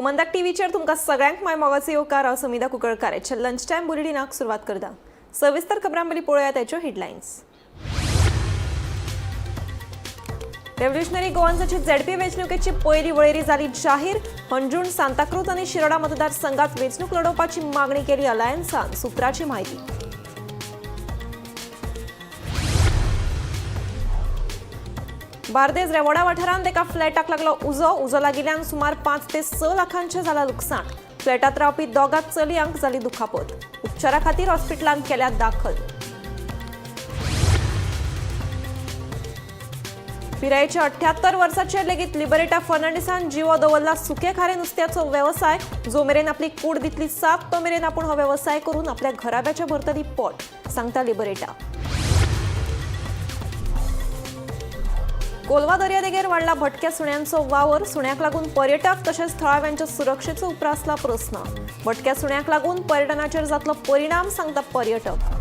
गोमंतक टीव्हीचेर तुमकां सगळ्यांक माय मोगाचो येवकार हांव समिता कुंकळकाराच्या लंच टायम बुलेटिनाक सुरवात करता। सविस्तर खबरां पयलीं पळोवया ताच्यो हेडलायन्स। रेव्होल्युशनरी गोवन्साची झेडपी वेंचणुकेची पयली वळेरी जाली जाहीर। हंजूण, सांताक्रूज आनी शिरोडा मतदारसंघात वेंचणूक लडोवपाची मागणी केली अलायन्सान, सुत्राची म्हायती। बार्देज रेवोडा वाठारांत एका फ्लॅटाक लागलो उजो लागिल्ल्यान सुमार 5 ते 6 लाखांचें जालां लुकसाण। फ्लॅटांत रावपी दोगां चलयांक जाली दुखापत। उपचारा खातीर हॉस्पिटलांत केल्यात दाखल। पिरायेच्या 78 वर्सांचेर लेगीत लिबरेटा फर्नांडिसान जिवो दवरला सुके खारे नुस्त्याचो वेवसाय। जो मेरेन आपली कूड दितली साप तो मेरेन आपूण हो वेवसाय करून आपल्या घराब्याचें भरतली पोट, सांगता लिबरेटा। कोलवा दर्यादेगेर वाडला भटक्या सुण्यांचो वावर। सुण्याक लागून पर्यटक तशेंच थळाव्यांच्या सुरक्षेचो उप्रासला प्रस्न। भटक्या सुण्याक लागून पर्यटनाचेर जातलो परिणाम, सांगता पर्यटक।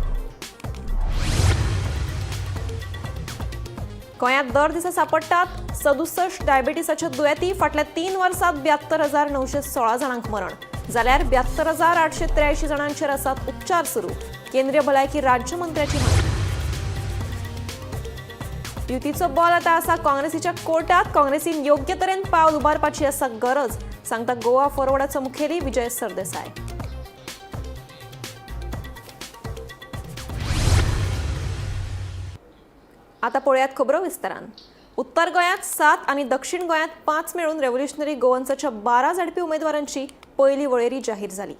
गोंयांत दर दिसा सांपडटात 67 डायबिटीसाचे दुयेंती। फाटल्या 3 वर्सांत 72,916 जाणांक मरण जाल्यार 72,883 जाणांचेर आसात उपचार सुरू। केंद्रीय भलायकी राज्य मंत्र्याची माहिती। युतीचो बॉल आता आसा काँग्रेसीच्या कोर्टात। काँग्रेसीन योग्य तरेन पावल उबारपाची आसा गरज, सांगता गोवा फॉरवर्डाचो मुखेली विजय सरदेसाय। आता पळयात खबरो विस्तारान। उत्तर गोंयांत 7 आनी दक्षिण गोंयांत 5 मेळून रेव्होल्युशनरी गोवन्साच्या 12 झेडपी उमेदवारांची पयली वळेरी जाहीर जाली।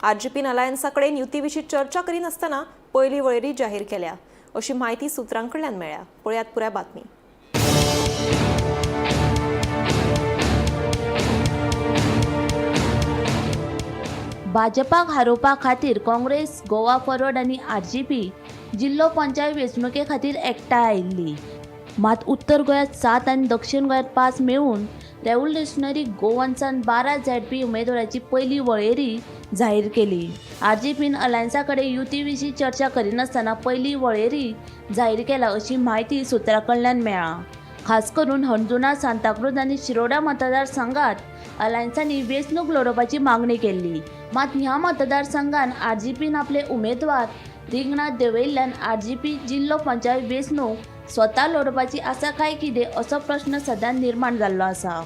आरजीपीन अलायन्सा कडेन युतीविशीं चर्चा करिनासतना पयली वळेरी जाहीर केल्या, अशी माहिती सुत्रांकडल्यान मेळ्ळ्या। पळयात पुराय बातमी। भाजपाक हारोवपा खातीर काँग्रेस, गोवा फॉरवर्ड आनी आरजीपी जिल्लो पंचायत वेंचणुके खातीर एकठांय आयिल्ली। मात उत्तर गोंयांत 7 आनी दक्षिण गोंयांत 5 मेळून रेव्होल्युशनरी गोवन्सान 12 झेडपी उमेदवारांची पयली वळेरी जाहीर केली। आरजीपीन अलायन्सा कडेन युती विशीं चर्चा करिनासतना पयली वळेरी जाहीर केला, अशी माहिती सुत्रांकडल्यान मेळ्ळा। खास करून हंजुणा, सांताक्रूज आनी शिरोडा मतदारसंघात अलायन्सांनी वेंचणूक लडोवपाची मागणी केल्ली। मात ह्या मतदारसंघान आरजीपीन आपले उमेदवार रिंगणात देंवयल्ल्यान आरजीपी जिल्लो पंचायत वेंचणूक स्वता लडोवपाची आसा काय कितें असो प्रश्न सद्या निर्माण जाल्लो आसा।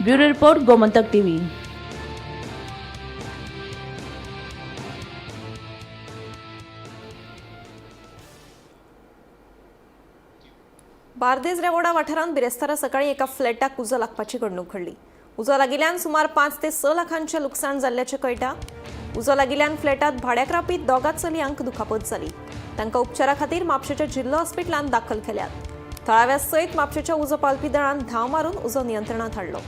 Bureau report, Gomantak TV. Bardez Revora वाठारांत बिरेस्तारा सकाळी एका फ्लॅटाक उजो लागपाची घडणूक घडली। उजो लागिल्ल्यान सुमार 5 ते 6 लाखांचें लुकसाण जाल्ल्याचें कळटा। उजो लागिल्ल्यान फ्लॅटांत भाड्याक रावपी दोगां चलयांक दुखापत जाली। तांकां उपचारा खातीर म्हापशेच्या जिल्लो हॉस्पिटलांत दाखल केल्यात। थळाव्या सयत म्हापशेच्या उजो पावलपी दळान धांव मारून उजो नियंत्रणांत हाडलो।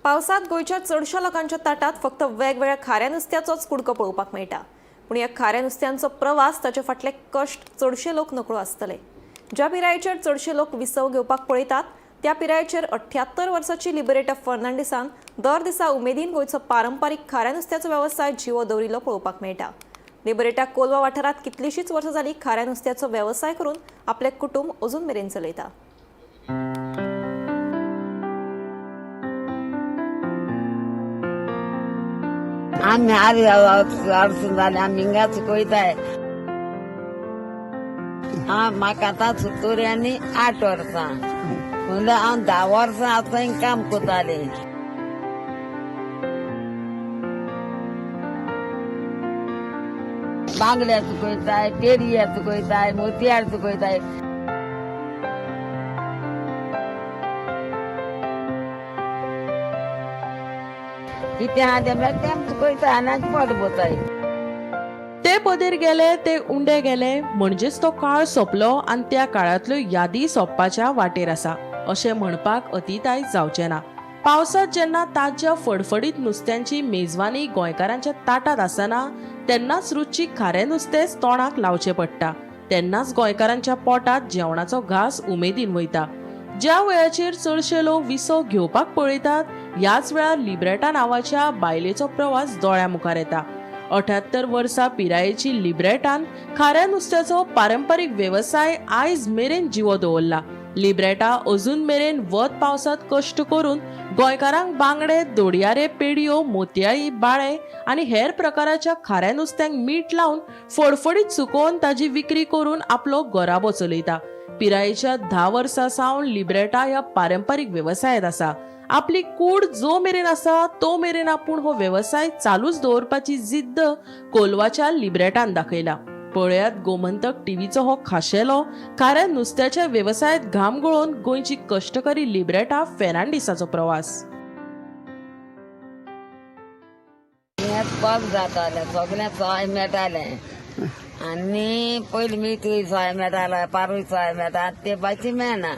पावसात गोंयच्या चडशा लोकांच्या ताटात फक्त वेगवेगळ्या खाऱ्या नुस्त्याचोच कुडको पळोवपाक मेळटा। पूण ह्या खाऱ्या नुस्त्यांचो प्रवास ताचे फाटले कश्ट चडशे लोक नकळो आसतले। ज्या पिरायेचेर चडशे लोक विसव घेवपाक पळयतात त्या पिरायेचेर 78 वर्सांची लिबरेटा फर्नांडिसान दर दिसा उमेदीन गोंयचो पारंपारीक खाऱ्या नुस्त्याचो वेवसाय जिवो दवरिल्लो पळोवपाक मेळटा। लिबरेटा कोलवा वाठारांत कितलींशींच वर्सां जालीं खाऱ्या नुस्त्याचो वेवसाय करून आपले कुटुंब अजून मेरेन चलयता। आम्ही अडचण जाली आम्ही हिंगा चुकयताय। म्हाका आतां 70 आनी 8 वर्सां म्हणजे हांव 10 वर्सां आतां काम करताले। बांगड्या चुकयताय, पेडया चुकयताय, मोतियार चुकयताय। ते पदेर गेले ते उंडे गेले म्हणजेच तो काळ सोंपलो आनी त्या काळांतल्यो यादी सोंपपाच्या वाटेर आसा अशें म्हणपाक अतिताय जावचें ना. पावसात जेन्ना ताज्या फडफडीत नुस्त्यांची मेजवानी गोंयकारांच्या ताटात आसना तेन्नाच रुचीक खारें नुस्तेंच तोंडाक लावचें पडटा. तेन्नाच गोंयकारांच्या पोटात जेवणाचो घास उमेदीन वयता. ज्या वेळाचेर चडशे लोक विसो घेवपाक पळयतात ह्याच वेळार लिब्रेटा नांवाच्या बायलेचो प्रवास दोळ्या मुखार येता. 78 वर्सां पिरायेची लिब्रेटान खाऱ्या नुस्त्याचो पारंपारीक वेवसाय आयज मेरेन जिवो दवरला. लिब्रेटा अजून मेरेन वत पावसात कश्ट करून गोंयकारांक बांगडे, दोडयारे, पेडयो, मोतयाळी, बाळे आनी हेर प्रकाराच्या खाऱ्या नुस्त्यांक मीठ लावन फडफडीत सुकोवन ताजी विक्री करून आपलो गोराबो चलयता. पिरायेच्या 10 वर्सां सावन लिब्रेटा ह्या पारंपारीक वेवसायांत आसा. आपली कूड जो मेरेन आसा तो मेरेन आपूण हो वेवसाय चालूच दवरपाची जिद्द कोलवाच्या लिब्रेटान दाखयला. पळयात गोमंतक टीव्हीचो हो खाशेलो खाऱ्या नुस्त्याच्या वेवसायांत घाम गळोवन गोंयची कश्टकरी लिब्रेटा फेर्नांडिसाचो प्रवास. पग जाताले सगळे सोय मेळटाले आनी पयलीं मीठूय सोय मेळटाले, पारूय सोय मेळटा. ते भाजी मेळना.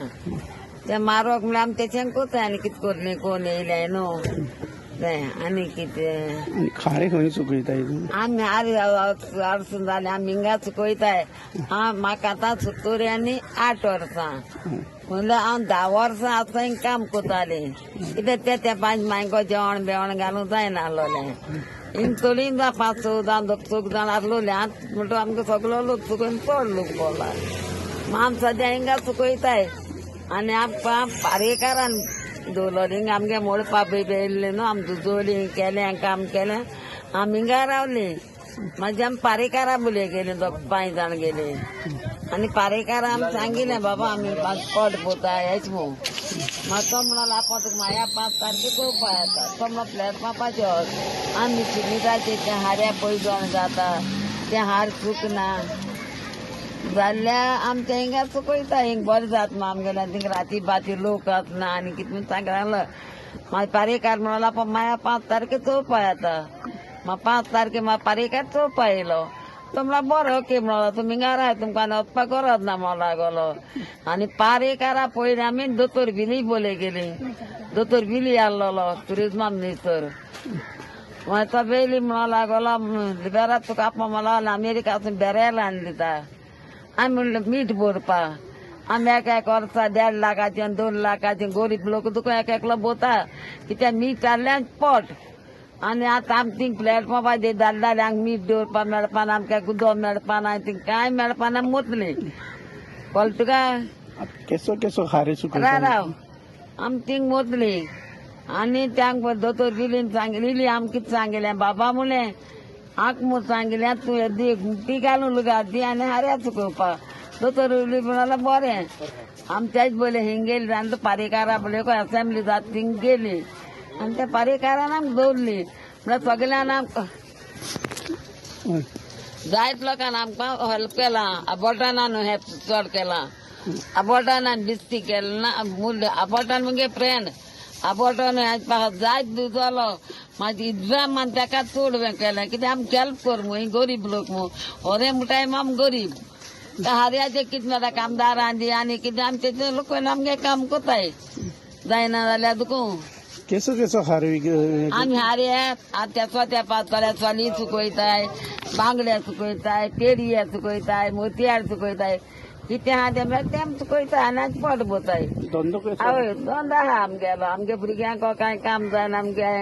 ते मारोक म्हणल्यार आमी तेचें कोताय आनी कितें करली कोण येयले न्हू तें आनी कितें. खारें खंय सुकयताय आमी आरसून जालें आमी हिंगा सुकयताय. म्हाका आतां 70 आनी 8 वर्सां म्हणल्यार हांव 10 वर्सां आतां हिंग काम कोतालें. कित्याक त्या तेंपार मांयको जेवण बेवण घालूंक जायनासलोलें. हिंग चोली 5 चौग जाण आसलोले. आतां म्हणटा आमकां सगलो लोक सुकून चड लोक बोला. आमी सद्या हिंगा सुकयताय आनी आमकां पारेकारान दवरलो. हिंगा आमगे मोडपा येयल्ले न्हू. आमी झुजोली केलें काम केलें. आमी हिंगा रावली. मागीर आमी पारेकारा बुले गेली 5 जाण गेली आनी पारेकारा आमी सांगिल्लें बाबा आमी पट पोता हेच मू. म्हाका म्हणलो आपों तुका म्हाया 5 तारखेक चोवपा येता. तो म्हणलो प्लॅटफॉर्माचेर वच. आमी सिमिटाचे ते हाऱ्या पयजण जाता ते हार चुकना जाल्यार आमच्या हिंगा चुकयता. हिंग बरें जाता न्हू आमगेल्या. थिंग राती बाती लोक वचना आनी कितें म्हूण सांगलें. मागीर पारेकार म्हणलो आपों म्हाया 5 तारखेक चोवपा येता. 5 तारखेक म्हाका पारेकार चोवपा येयलो. तो म्हणलो बरें ओके म्हणलो तुमी हिंगा राव तुमकां आनी वचपाक गरज ना म्हणून लागलो. आनी पारेकारा पयलीं आमी दोतोर बिली बोले गेली. दोतोर बिली आहलोलो ट्युरिजमा मिनिस्टर. मागीर तो बेली म्हणून लागलो बेरा तुका आपों म्हणलो अमेरिकासून बेरेल आनी दिता. आमी म्हणलें मीठ भरपा. आमी एक वर्सा 1.5 लाखाचें 2 लाखाचें गरीब लोक तुका एकलो बोता कित्याक मीठ हाडलें पोट. आनी आतां आमी थिंग प्लॅटफॉर्मार दादल्यांक मीठ दवरपा मेळपाना आमकां उदक मेळपाना थिंग कांय मेळपाना मुतली कळ्ळें तुका. केसो केसो खारें सुकयता राव आमी थिंग मुतली आनी त्यांक दोतोर बिलीन सांगिल्ली. आमी कितें सांगिल्लें बाबा म्हणलें हांक म्हूण सांगिल्लें तूं हें दी ती घालून लुगार दी आनी हाऱ्या चुकोवपा. दोतोर उली म्हणलें बरें. आमी तेच बोले हिंग गेली आनी पारेकारा बोले असेंब्ली जाता थिंग गेली आनी त्या पारेकारान आमकां दवरली. म्हळ्यार सगळ्यान आमकां जायत लोकांन आमकां हेल्प केलां. आबोटानान हेल्प चड केलां. आबोटानान बिस्ती केलें ना मूल्य. आबोटान मुगे फ्रेंड आबोटान जायत दुजलो. मागीर इद्राम आनी ताका चड हें केलें कित्याक आमी हेल्प कर मू गरीब लोक मू. होरे मुटायम आमी गरीब. हार्याचे कितें मेळटा कामदारां दी आनी कितें आमी तेचे लोक आमगे काम कोताय जायना जाल्यार दुखू. केसो केसो खारें आमी हार्या त्या स्वत्या चली सुकयताय, बांगड्या सुकयताय, पेडये सुकयताय, मोतयार सुकयताय. कितें आहा तें मेळटा तें आमी सुकयताय आनी पोट भरताय. धंदो केसो हय धंदो आहा आमगेलो. आमगे भुरग्यांक कांय काम जायना. आमगे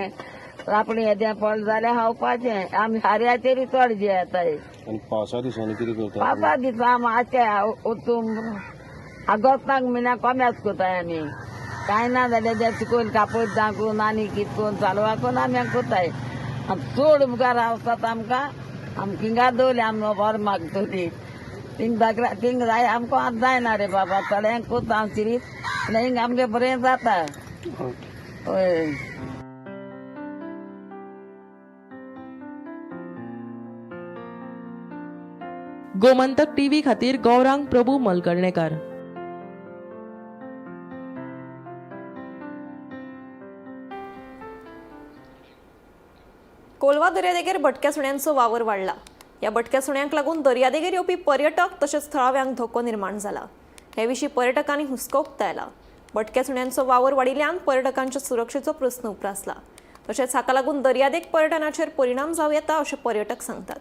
रापणी येद्या पडलें जाल्यार खावपाचें. आमी हार्याचेरूय चड जेयताय. आनी पावसा दिसांनी कितें करता? पावसा दिसा आमी आचे वचून आगोस्ताक म्हयन्याक कोम्यास कोताय आमी. कांय ना जाल्यार ते चुकोवन कापड दाखोवन आनी कितें करून चालवा करून आमी कोताय. चड मुखार रावतात आमकां आमी हिंगा दवरली आमी बरें मागतली. थिंग थिंग जाय आमकां आतां जायना रे बाबा. थोड्यांक कोता हांव सिरीत हिंग आमगे बरें जाता. हय. गोमंतक टीव्ही खातीर गौरांग प्रभू मलकर्णेकार. कोलवा दर्यादेगेर भटक्या सुण्यांचो वावर वाडला. ह्या भटक्या सुण्यांक लागून दर्यादेगेर येवपी पर्यटक तशेंच थळाव्यांक धोको निर्माण जाला. हे विशीं पर्यटकांनी हुस्को उक्तायला. भटक्या सुण्यांचो वावर वाडिल्ल्यान पर्यटकांच्या सुरक्षेचो प्रस्न उप्रासला. तशेंच हाका लागून दर्यादेग पर्यटनाचेर परिणाम जावं येता अशें पर्यटक सांगतात.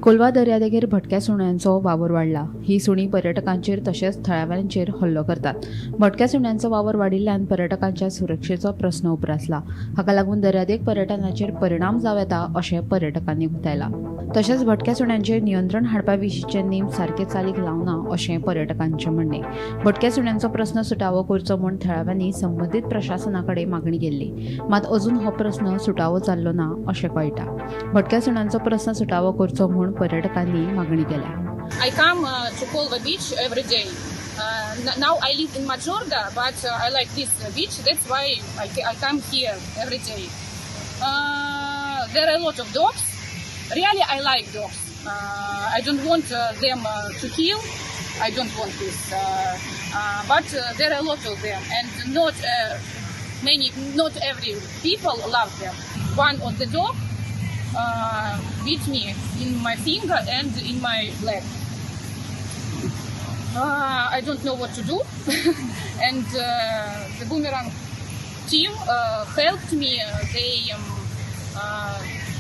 कोलवा दर्यादेगेर भटक्या सुण्यांचो वावर वाडला. ही सुणी पर्यटकांचेर तशेंच थळाव्यांचेर हल्लो करतात. भटक्या सुण्यांचो वावर वाडिल्ल्यान पर्यटकांच्या सुरक्षेचो प्रस्न उप्रासला. हाका लागून दर्यादेग पर्यटनाचेर परिणाम जावं येता अशें पर्यटकांनी उक्तायला. तशेंच भटक्या सुण्यांचेर नियंत्रण हाडपा विशींचे नेम सारके चालीक लावना अशें पर्यटकांचें म्हणणें. भटक्या सुण्यांचो प्रस्न सुटावो करचो म्हूण थळाव्यांनी संबंदीत प्रशासना कडेन मागणी केल्ली. मात अजून हो प्रस्न सुटावो जाल्लो ना अशें कळटा. भटक्या सुण्यांचो प्रस्न सुटावो करचो म्हूण पर्यटकांनी मागणी केल्या. I come to Kolva beach every day. Now I live in Majorda, but I like this beach. That's why I come here every day. There are a lot of dogs. Really, I like dogs. I don't want them to kill. I don't want this. But there are a lot of them, and not every people love them. One of the dog beat me in my finger and in my leg. I don't know what to do. And the Boomerang team helped me.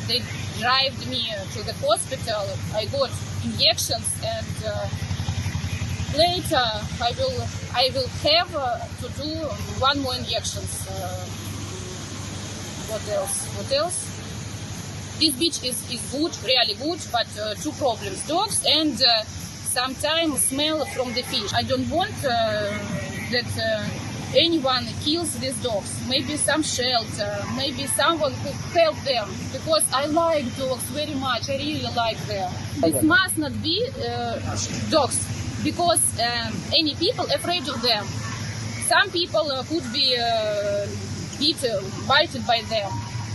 They drive me to the hospital. I got injections, and later I will have to do one more injections. What else? This beach is good, really good, but two problems: dogs and sometimes smell from the fish. I don't want that anyone kills these dogs. Maybe some shelter, maybe someone could help them, because I like dogs very much. I really like them. It must not be dogs, because any people afraid of them. Some people could be bited by them.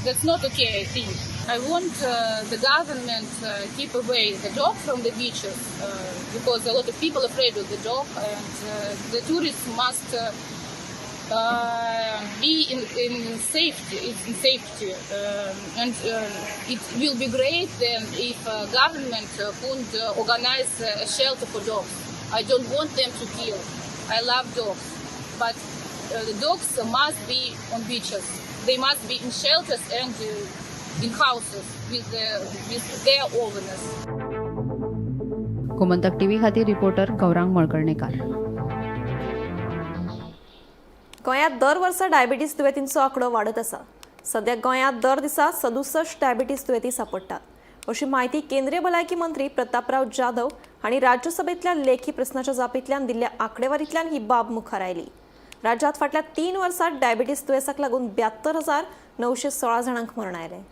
That's not okay, I think. I want the government keep away the dog from the beaches, because a lot of people are afraid of the dog, and the tourists must be in safety. And it will be great then if government could organize a shelter for dogs. I don't want them to kill. I love dogs, but the dogs must be on beaches. They must be in shelters and in houses with their owners. Gomantak TV खातीर reporter Gaurang Malkarnekar. गोंयांत दर वर्सा diabetes दुयेंतींचो आंकडो वाडत आसा. सध्या गोंयांत दर दिसा 67 डायबिटीस दुयेंती सापडटात अशी माहिती केंद्रीय भलायकी मंत्री प्रतापराव जाधव हांणी राज्यसभेंतल्या लेखी प्रस्नाच्या जापेंतल्यान दिल्ल्या आंकडेवारींतल्यान ही बाब मुखार आयली. राज्यांत फाटल्या 3 वर्सांत डायबिटीस दुयेंसाक लागून 72,916 जाणांक मरण आयलें.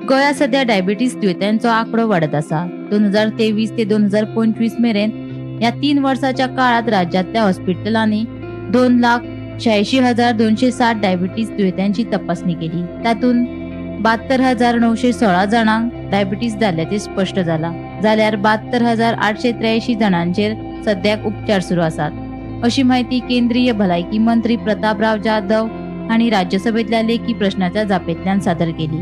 गोंयांत सध्या डायबिटीस दुयेंतांचो आंकडो वाडत आसा. 2023 ते 2025 मेरेन ह्या 3 वर्साच्या काळात राज्यांतल्या हॉस्पिटलांनी 2,86,260 डायबिटीस दुयेंतांची तपासणी केली. तातूंत 72,916 जाणांक डायबिटीस जाल्ल्याचे स्पष्ट जाला. जाल्यार 72,883 जाणांचेर सध्याक उपचार सुरू आसात अशी माहिती केंद्रीय भलायकी मंत्री प्रतापराव जाधव हांणी राज्यसभेतल्या लेखी प्रश्नाच्या जापेंतल्यान सादर केली.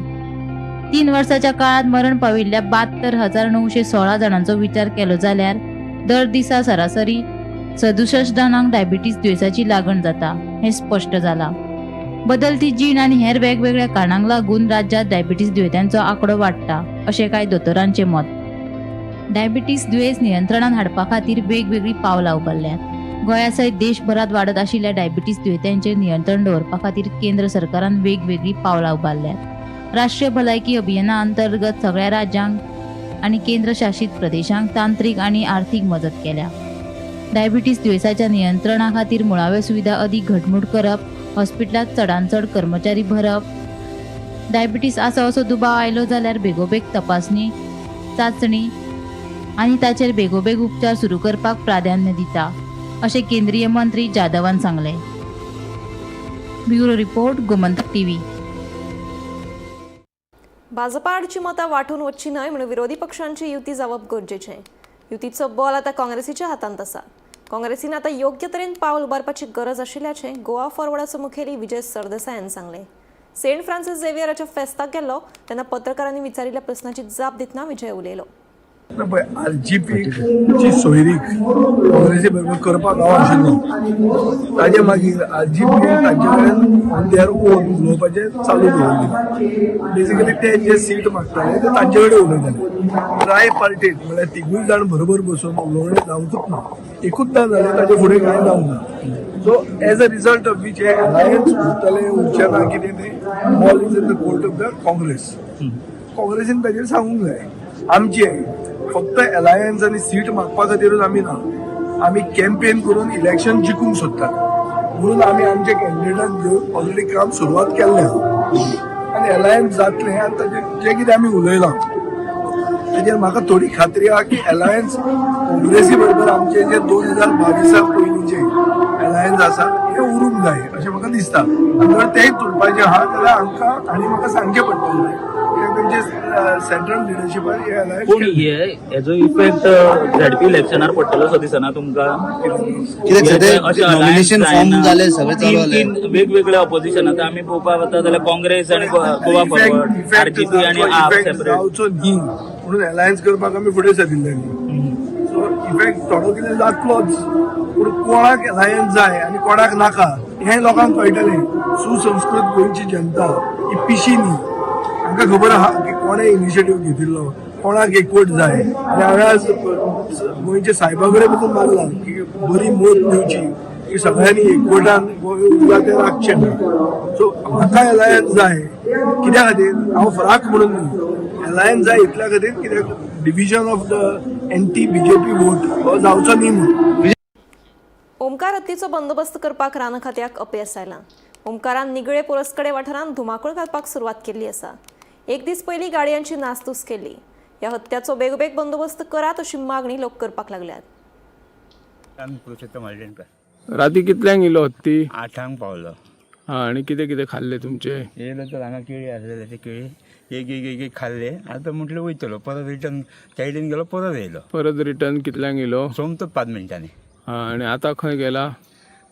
3 वर्साच्या काळात मरण पाविल्ल्या 72,916 जाणांचो विचार केलो जाल्यार दर दिसा सरासरी 67 जाणांक डायबिटीस दुयेंसाची लागण जाता हे स्पष्ट जाला. बदलती जीण आनी हेर वेगवेगळ्या कारणांक लागून राज्यांत डायबिटीस दुयेंतांचो आंकडो वाडटा अशें कांय दोतोरांचें मत. डायबिटीस दुयेंस नियंत्रणांत हाडपा खातीर वेगवेगळी पावलां उबारल्यात. गोंया सयत देशभरात वाडत आशिल्ल्या डायबिटीस दुयेंतांचेर नियंत्रण दवरपा खातीर केंद्र सरकारान वेगवेगळी पावलां उबारल्यात. राष्ट्रीय भलायकी अभियाना अंतर्गत सगळ्या राज्यांक आनी केंद्रशासित प्रदेशांक तांत्रीक आनी आर्थीक मदत केल्या. डायबिटीस दुयेंसाच्या नियंत्रणा खातीर मुळाव्यो सुविधा अदीक घटमूट करप, हॉस्पिटलांत चडांत चड कर्मचारी भरप, डायबिटीस आसा असो दुबाव आयलो जाल्यार बेगोबेग तपासणी, चांचणी आनी ताचेर बेगोबेग उपचार सुरू करपाक प्राधान्य दिता अशें केंद्रीय मंत्री जाधवान सांगलें. Bureau report, Gomantak TV. Bhajpa आडची मतां वांटून वचची न्हय म्हणून विरोधी पक्षांची युती जावप गरजेचें. युतीचो बॉल आतां काँग्रेसीच्या हातांत आसा. काँग्रेसीन आता योग्य तरेन पावल उबारपाची गरज आशिल्ल्याचें गोवा फॉरवर्डाचो मुखेली विजय सरदेसाय हांणी सांगलें. सेंट फ्रांसीस झेवियराच्या फेस्ताक गेल्लो तेन्ना पत्रकारांनी विचारिल्ल्या प्रस्नाची जाप दितना विजय उलयलो. RGP ची सोयरीक काँग्रेसी बरोबर करपाक हांव आशिल्लो. ताजे मागीर RGP ताजे कडेन देर ओन उलोवपाचें चालू करून दिलें. बेसिकली ते जे सीट मागताले ते तांचे कडेन उलयताले. राय पार्टीन म्हळ्यार तिगूय जाण बरोबर बसून उलोवणें जावंकूच ना. एकूचदां जालें ताचे फुडें कांय जावंक ना. So as a result of which हे अलायन्स उरतले उरचे ना कितें तें ball is in the court of the Congress. काँग्रेसीन ताजेर सांगूंक जाय आमचे फक्त अलायन्स आनी सीट मागपा खातीरच आमी ना, आमी कॅम्पेन करून इलेक्शन जिखूंक सोदतात. म्हणून आमी आमचे कॅन्डिडेटाक घेवन ऑलरेडी काम सुरवात केल्लें आहा आनी अलायन्स जातलें. आनी ताजेर जें कितें आमी उलयलां ताजेर म्हाका थोडी खात्री आहा की अलायन्स काँग्रेसी बरोबर आमचे जे 2022 पयलींचे अलायन्स आसा हे उरूंक जाय अशें म्हाका दिसता. आनी जर तेंय तुडपाचें आहा जाल्यार आमकां आनी म्हाका सांगचें पडटलें. सेंट्रल लिडरशिपान हे अलायन्स पूण हेजो इफेक्ट झेडपी इलेक्शनार पडटलो असो दिसना तुमकां? नॉमिनेशन फॉर्म जाले सगळे चालू जाले. वेगवेगळे ऑपोजिशन आतां आमी पळोवपाक वता जाल्यार काँग्रेस आनी गोवा फॉरवर्ड, RGP आनी आप सेपरेट जावचो न्ही म्हणून अलायन्स करपाक आमी फुडें सरिल्ले. सो इफेक्ट थोडो कितें जातलोच. पूण कोणाक अलायन्स जाय आनी कोणाक नाका हें लोकांक कळटलें. सुसंस्कृत गोंयची जनता ही पिशी न्ही. तांकां खबर आहा की कोणे इनिशिएटीव घेतिल्लो, कोणाक एकवट जाय. आनी हांवें आज गोंयच्या सायबा कडेन वचून मागलां की बरी मोद मेळची की सगळ्यांनी एकवटान उरला तें राखचें ना. सो म्हाका अलायन्स जाय कित्या खातीर हांव फराक म्हणून न्ही, अलायन्स जाय इतल्या खातीर कित्याक division of the anti BJP vote हो जावचो न्ही म्हणून. ओमकार हत्तीचो बंदोबस्त करपाक रान खात्याक अपयस आयलां. ओमकारान निगळे पोरसकडे वाठारांत धुमाकूळ घालपाक सुरवात केल्ली आसा. एक दीस पयलीं गाडयांची नासधूस केल्ली. ह्या हत्त्याचो बेगोबेग बंदोबस्त करात अशी मागणी लोक करपाक लागल्यात. राती कितल्यांक येयलो हत्ती? 8 पावलो. आनी कितें कितें खाल्ले तुमचे? येयलो तर हांगा केळी आसलेले ते केळी एक खाल्ले. आतां म्हटलं वयतलो परत रिटर्न सायडीन गेलो परत येयलो. परत रिटर्न कितल्यांक येयलो? सोमतो 5 मिनटांनी. आनी आतां खंय गेला?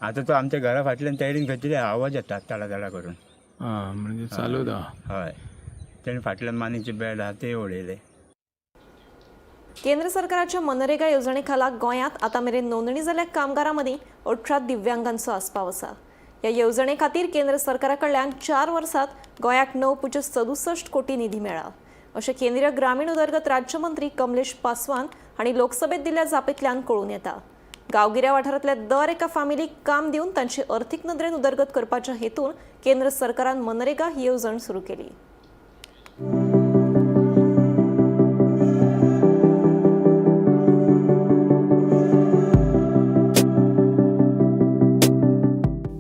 आतां तो आमच्या घरा फाटल्यान सायडीन खंयतरी आवाज येता तडा करून. म्हणजे चालूच आहा. हय तेणे फाटल्यान मानेचे बेड आहा ते उडयले. केंद्र सरकाराच्या मनरेगा येवजणे खाला गोंयांत आतां मेरेन नोंदणी जाल्ल्या कामगारां मदीं 18 दिव्यांगांचो आस्पाव आसा. ह्या येवजणे खातीर केंद्र सरकारा कडल्यान 4 वर्सांत गोंयाक 9.67 कोटी निधी मेळ्ळा अशें केंद्रीय ग्रामीण उदरगत राज्यमंत्री कमलेश पासवान हांणी लोकसभेत दिल्ल्या जापेंतल्यान कळून येता. गांवगिऱ्या वाठारांतल्या दर एका फामिलीक काम दिवन तांची अर्थीक नदरेन उदरगत करपाच्या हेतून केंद्र सरकारान मनरेगा ही येवजण सुरू केली.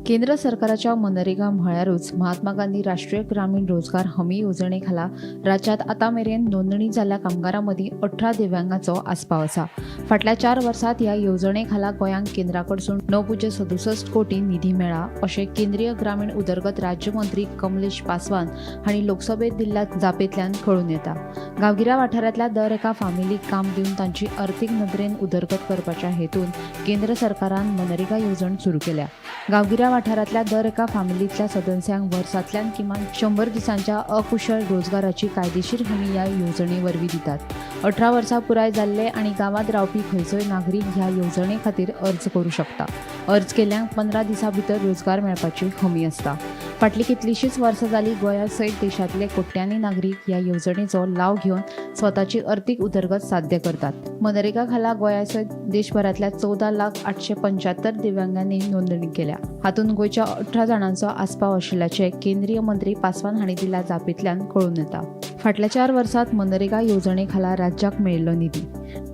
केंद्र सरकाराच्या मनरेगा म्हळ्यारूच महात्मा गांधी राष्ट्रीय ग्रामीण रोजगार हमी येवजणे खाला राज्यात आतां मेरेन नोंदणी जाल्ल्या कामगारां मदीं 18 दिव्यांगांचो आस्पाव आसा. फाटल्या 4 वर्सांत ह्या येवजणे खाला गोंयांक केंद्रा कडसून 9.67 कोटी निधी मेळ्ळा अशें केंद्रीय ग्रामीण उदरगत राज्यमंत्री कमलेश पासवान हांणी लोकसभेत दिल्ल्या जापेंतल्यान कळून येता. गांवगिऱ्या वाठारांतल्या दर एका फामिलीक काम दिवन तांची अर्थीक नदरेन उदरगत करपाच्या हेतून केंद्र सरकारान मनरेगा येवजण सुरू केल्या. गांवगिऱ्या वाठारांतल्या दर एका फामिलींतल्या सदस्यांक वर्सांतल्यान किमान 100 दिसांच्या अकुशळ रोजगाराची कायदेशीर हमी ह्या येवजणे वरवीं दितात. 18 वर्सां पुराय जाल्ले आनी गांवांत रावपी खंयचोय नागरीक ह्या येवजणे खातीर अर्ज करूं शकता. अर्ज केल्ल्यांक 15 दिसां भितर रोजगार मेळपाची हमी आसता. फाटलीं कितलींशींच वर्सां जालीं गोंया सयत देशांतले कोट्यांनी नागरीक ह्या येवजणेचो लाव घेवन स्वताची अर्थीक उदरगत साध्य करतात. मनरेगा खाला गोंया सयत देशभरांतल्या 14,875 दिव्यांगांनी नोंदणी केल्या. हातूंत गोंयच्या 18 जाणांचो आस्पाव आशिल्ल्याचे केंद्रीय मंत्री पासवान हांणी दिल्ल्या जापेंतल्यान कळून येता. फाटल्या 4 वर्सांत मनरेगा येवजणे खाला राज्याक मेळिल्लो निधी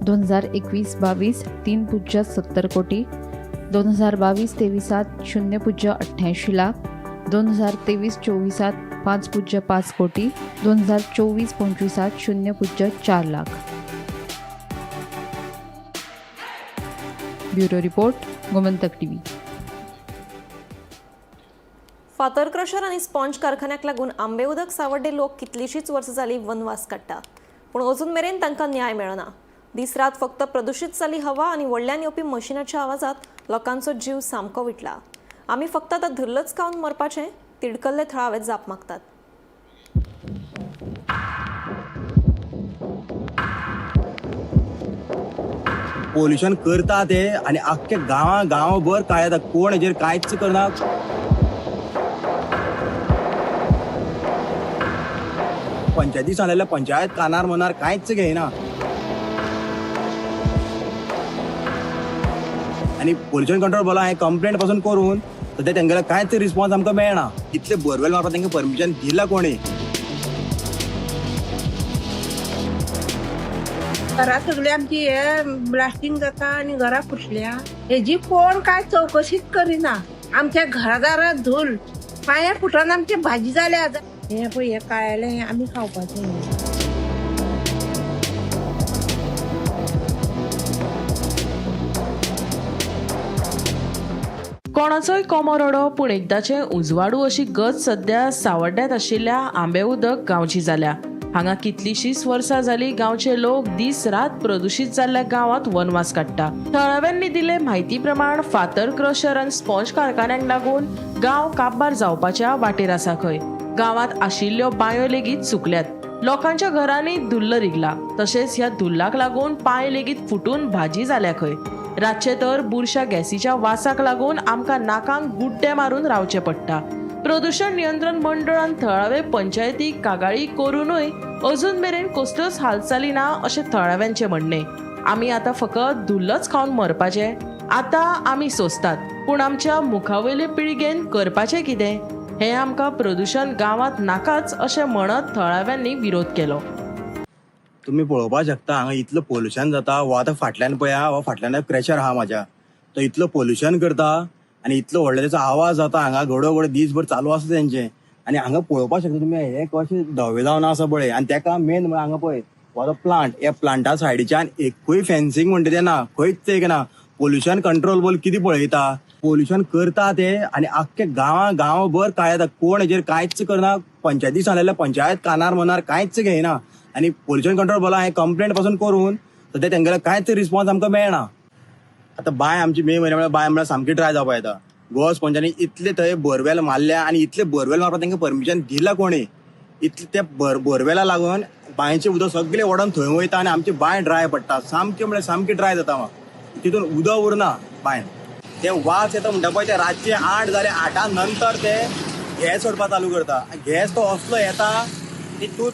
2021-22 3.70 कोटी, 2022-23 0.88 लाख, 2023-24 5.5 कोटी, 2024-25 0.4 lakh. Bureau report, Gomantak TV. फातर क्रशर आनी स्पॉन्ज कारखान्याक लागून आंबे उदक सावड्डे लोक कितलींशींच वर्सां जालीं वनवास काडटा पूण अजून मेरेन तांकां न्याय मेळना. दीस रात फक्त प्रदूषित जाली हवा आणि व्हडल्यान येवपी मशिनाच्या आवाजात लोकांचो जीव सामको विटला. आमी फक्त आतां धुल्लच खावन मरपाचें, तिडकल्ले थळावे जाप मागतात. पोल्युशन करता ते आणि अख्ख्या गांवाभर काय येता, कोण हेजेर कांयच करना. पंचायती सांगलेल्या पंचायत कानार मनार कांयच घेयना. आणि पोल्युशन कंट्रोल बोला हांवें कंप्लेंट पासून करून सध्या तेंगेलो कांयच रिस्पॉन्स आमकां मेळना. इतले बोरवेल मारपाक तेंका परमिशन दिला कोणी? घरा सगळी आमची हे ब्लास्टिंग जाता आणि घरा फुटल्या. हेजी कोण काय चौकशीच करिना. आमच्या घरादारात धूल, पांया फुटोन आमची भाजी जाल्या. हे पळय हे काळेलें आमी खावपाचें. कोणाचोय कोमोरडो पूण एकदाचें उजवाडू अशी गत सध्या सावड्ड्यात आशिल्ल्या आंबे उदक गांवची जाल्या. हांगा कितलीशींच वर्सां जालीं गांवचे लोक दीस रात प्रदूषित जाल्ल्या गांवांत वनवास काडटा. थळाव्यांनी दिले म्हायती प्रमाण फातर क्रशर आनी स्पॉन्ज कारखान्यांक लागून गांव काबार जावपाच्या वाटेर आसा. खंय गांवांत आशिल्ल्यो बांयो लेगीत सुकल्यात. लोकांच्या घरांनी धुल्ल रिगला. तशेंच ह्या धुल्लाक लागून पांय लेगीत फुटून भाजी जाल्या. खंय रातचे तर बुरशा गॅसीच्या वासाक लागून आमकां नाकांक गुड्डे मारून रावचें पडटा. प्रदूषण नियंत्रण मंडळान थळावे पंचायतीक कागाळी करूनय अजून मेरेन कसल्योच हालचाली ना अशें थळाव्यांचें म्हणणें. आमी आतां फकत धुल्लच खावन मरपाचें. आतां आमी सोंसतात, पूण आमच्या मुखावयले पिळगेन करपाचें कितें? हें आमकां प्रदूषण गांवांत नाकाच अशें म्हणत थळाव्यांनी विरोध केलो. तुम्ही पळोवपाक शकता हांगा इतलं पोल्युशन जाता. हो आतां फाटल्यान पळया, हो फाटल्यान क्रॅशर आहा म्हाज्या. तो इतलो पोल्युशन करता आणि इतलो व्हडलो त्याचो आवाज जाता. हांगा घडो दीसभर चालू आसा तेंचे. आणि हांगा पळोवपाक शकता तुमी हे कशें धवे जावन आसा पळय. आणि तेका मेन म्हळ्यार हांगा पळय हो जो प्लांट, ह्या प्लांटा सायडीच्यान एकूय फेन्सिंग म्हणटा तें ना, खंयच एक ना. पोल्युशन कंट्रोल बोल कितें पळयता. पोल्युशन करता ते आणि अख्ख्या गांवाभर काय येता, कोण हेजेर कांयच करना. पंचायती सांगलेल्या पंचायत कानार मनार कांयच घेयना. आणि पोल्युशन कंट्रोल बोला हांवें कंप्लेंट पासून करून सध्या तेंगेलो कांयच रिस्पॉन्स आमकां मेळना. आतां बांय आमची मे म्हयन्या म्हळ्यार बांय म्हळ्यार सामकी ड्राय जावपा येता. गोवा स्पॉन्जांनी इतले थंय बोरवेल मारल्या आणि इतले बोरवेल मारपाक तेंका परमिशन दिला कोणी? इतले त्या बोरवेला लागून बांयचें उदक सगळें ओडून थंय वयता आणि आमची बांय ड्राय पडटा. सामकें म्हळ्यार सामकी ड्राय जाता. तितून उदक उरना बांयन. ते वास येता म्हणटा पळय ते रातचे 8 जाले 8 नंतर ते गॅस सोडपाक चालू करता. गॅस तो असलो येता की तूं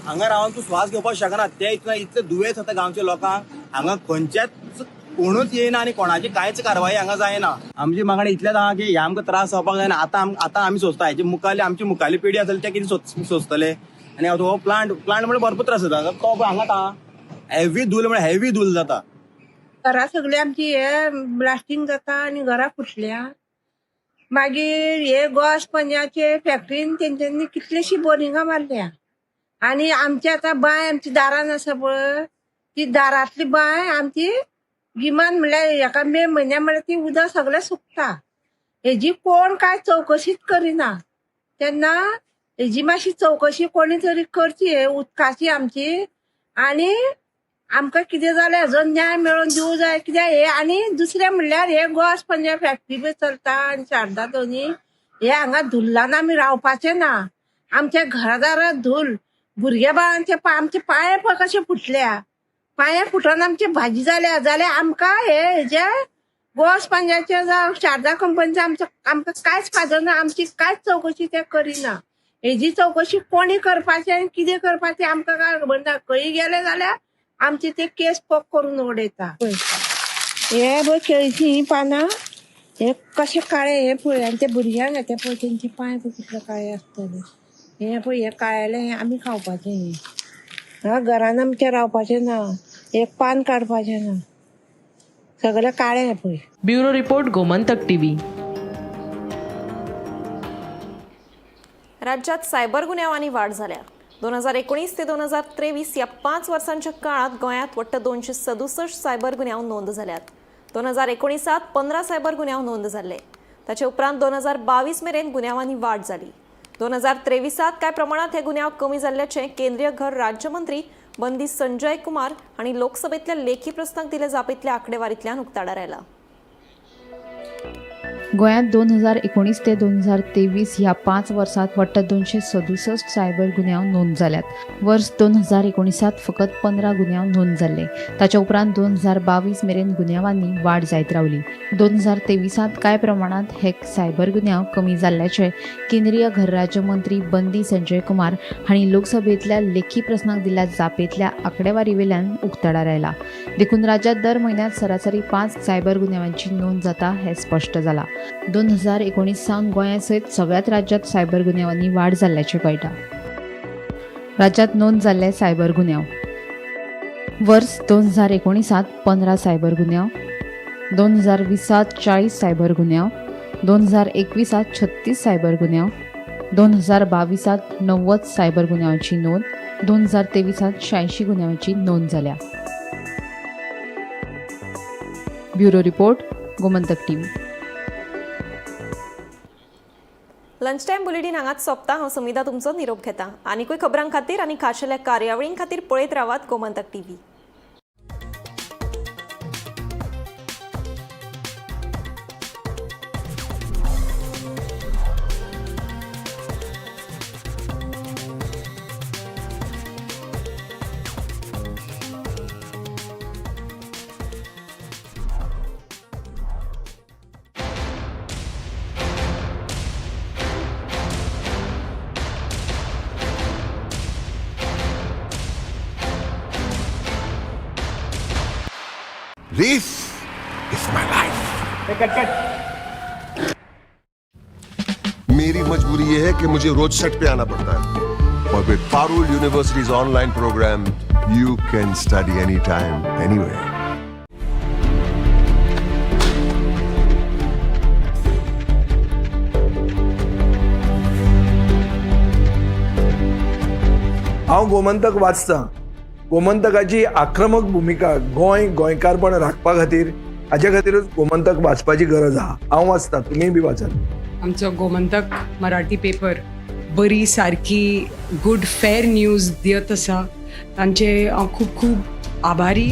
हांगा रावन तूं श्वास घेवपाक शकना. ते इतले दुयेंस जाता गांवच्या लोकांक. हांगा खंयच्याच कोणूच येयना आणि कोणाची कांयच कारवाई हांगा जायना. आमची मागणी इतलेच आहा की हे आमकां त्रास जावपाक जायना. आतां आमी सोंसता. हेची आमची मुखाली पिढी आसली ते कितें सोंसतले. आणि हो प्लांट म्हणजे भरपूर त्रास जाता. तो हांगा हेवी धूल म्हळ्यार हेवी धूल जाता. घरा सगळी आमची हे ब्लास्टिंग जाता आणि घरा फुटल्या. मागीर हे गोस पंजाचे फॅक्टरीन तेंच्यांनी कितलीशी बोरिंगां मारल्या. आणि आमची आतां बांय आमची दारान आसा पळय, ती दारांतली बांय आमची गिमान म्हणल्यार हेका मे म्हयन्या म्हणल्यार ती उदक सगळें सुकता. हेजी कोण काय चौकशीच करिना. तेन्ना हेजी मातशी चौकशी कोणी तरी करची हे उदकाची आमची. आणि आमकां कितें जालें हाजो न्याय मेळोवन दिवं जाय. कित्याक हे आनी दुसरें म्हणल्यार हे गोस पंजा फॅक्टरी बी चलता आनी शारदा दोनी हे हांगा धुल्लान आमी रावपाचें ना. आमच्या घरादारात धूल, भुरगे बाळांचे आमचे पांय पळय कशे फुटल्या. पांया फुटोन आमची भाजी जाल्या. जाल्यार आमकां हेजे गोस पंजाचे जावं शारदा कंपनीचे आमकां कांयच फादर ना. आमची कांयच चौकशी ते करिना. हेजी चौकशी कोणी करपाचें आनी कितें करपाचें आमकां कांय खबर ना. खंय गेले जाल्यार आमची ते केस पक करून उडयता. हे पळय केळीची पानां हे कशे काळे हे पळय. आनी ते भुरग्यांक येता पळय तेंचे पांय पळय कितले काळे आसतले. हे पळय हे काळेलें आमी खावपाचें. हांगा घरान आमच्या रावपाचें ना. एक पान काडपाचें ना. सगळें काळें हे पळय. Bureau report Gomantak TV. राज्यात सायबर गुन्यांवांनी वाढ जाल्या. 2019 ते 2023 या 5 वर्सांच्या काळात गोंयांत वट्ट 267 सायबर गुन्यांव नोंद जाल्यात. 2019 15 सायबर गुन्यांव नोंद जाल्ले. ताचे उपरांत 2022 मेरेन गुन्यांवांनी वाढ जाली. 2023 काय प्रमाणात हे गुन्यांव कमी जाल्ल्याचे केंद्रीय घर राज्यमंत्री बंदी संजय कुमार हांणी लोकसभेतल्या लेखी प्रस्नाक दिले जापेतल्या आंकडेवारींतल्यान उक्ताडार आयला. गोंयांत 2019 ते 2023 ह्या 5 वर्सांत वट्ट 267 सायबर गुन्यांव नोंद जाल्यात. वर्स 2019 फकत 15 गुन्यांव नोंद जाल्ले. ताच्या उपरांत 2022 मेरेन गुन्यांवांनी वाड जायत रावली. 2023 कांय प्रमाणांत हे सायबर गुन्यांव कमी जाल्ल्याचे केंद्रीय घर राज्य मंत्री बंदी संजय कुमार हांणी लोकसभेंतल्या लेखी प्रस्नाक दिल्ल्या जापेंतल्या आंकडेवारी वेल्यान उक्ताडार आयला. देखून राज्यांत दर म्हयन्यात सरासरी 5 सायबर गुन्यांवांची नोंद जाता हें स्पश्ट जालां. 2019 सावन गोंया सयत सगळ्याच राज्यांत सायबर गुन्यांवांनी वाड जाल्ल्याचें कळटा. राज्यांत नोंद जाल्ले सायबर गुन्यांव: वर्स 2019 15 सायबर गुन्यांव, 2020 40 सायबर गुन्यांव, 2021 36 सायबर गुन्यांव, 2022 90 सायबर गुन्यांवांची नोंद, 2023 86 गुन्यांवांची नोंद जाल्या. Bureau report, Gomantak TV. Lunch time bulletin हांगाच सोंपता. हांव समिता तुमचो निरोप घेता. आनीकूय खबरां खातीर आनी खाशेल्या कार्यावळीं खातीर पळयत रावात Gomantak TV. This is my life. मेरी मजबूरी ये है कि मुझे रोज सेट पे आना पड़ता है. और with Parul universities online program you can study any time anywhere. हांव गोमंतक वाचतां. गोमंतकाची आक्रमक भुमिका गोंयकारपण राखपा खातीर हाचे खातीरच गोमंतक वाचपाची गरज आहा. हांव वाचतां, तुमी बी वाचात. आमचो गोमंतक मराठी पेपर बरी सारकी गुड फेर न्यूज दियत आसा. तांचे हांव खूब खूब आभारी